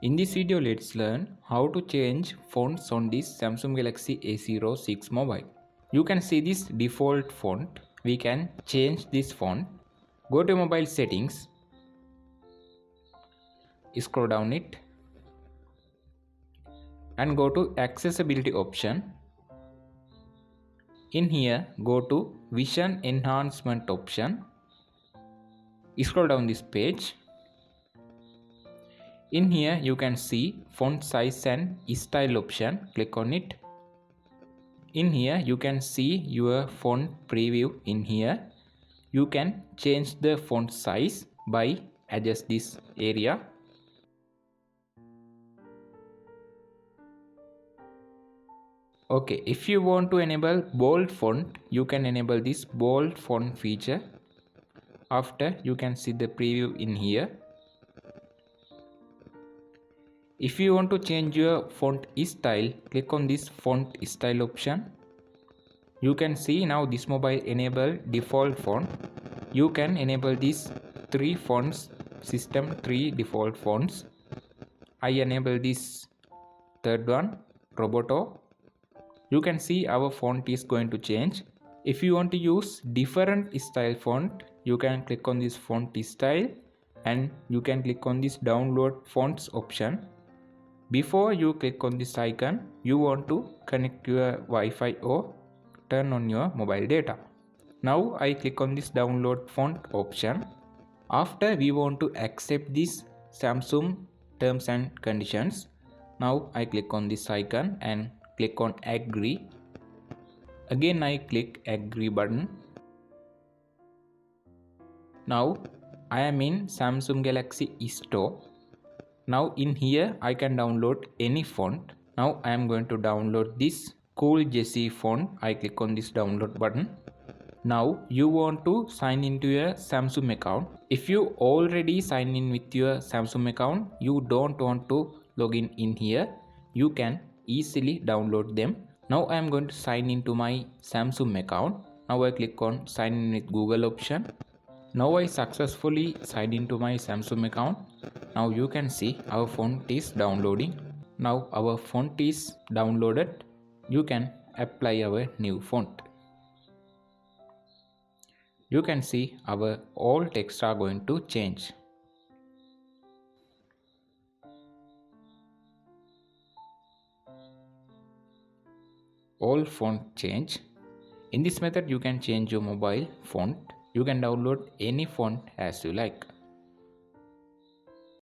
In this video, let's learn how to change fonts on this Samsung Galaxy A06 mobile. You can see this default font. We can change this font. Go to mobile settings, scroll down it and go to accessibility option. In here, go to vision enhancement option. Scroll down this page. In here you can see font size and style option. Click on it. In here you can see your font preview. In here you can change the font size by adjust this area. Okay, if you want to enable bold font, you can enable this bold font feature. After, you can see the preview in here. If you want to change your font style, click on this font style option. You can see now this mobile enable default font. You can enable these 3 fonts, system 3 default fonts. I enable this third one, Roboto. You can see our font is going to change. If you want to use different style font, you can click on this font style and you can click on this download fonts option. Before you click on this icon, you want to connect your Wi-Fi or turn on your mobile data. Now I click on this download font option. After, we want to accept this Samsung terms and conditions. Now I click on this icon and click on agree. Again I click agree button. Now I am in Samsung Galaxy store. Now in here I can download any font. Now I am going to download this Cool Jesse font. I click on this download button. Now you want to sign into your Samsung account. If you already sign in with your Samsung account, you don't want to log in here, you can easily download them. Now I am going to sign into my Samsung account. Now I click on sign in with Google option. Now I successfully signed into my Samsung account. Now you can see our font is downloading. Now our font is downloaded. You can apply our new font. You can see our all text are going to change. All font change. In this method you can change your mobile font. You can download any font as you like.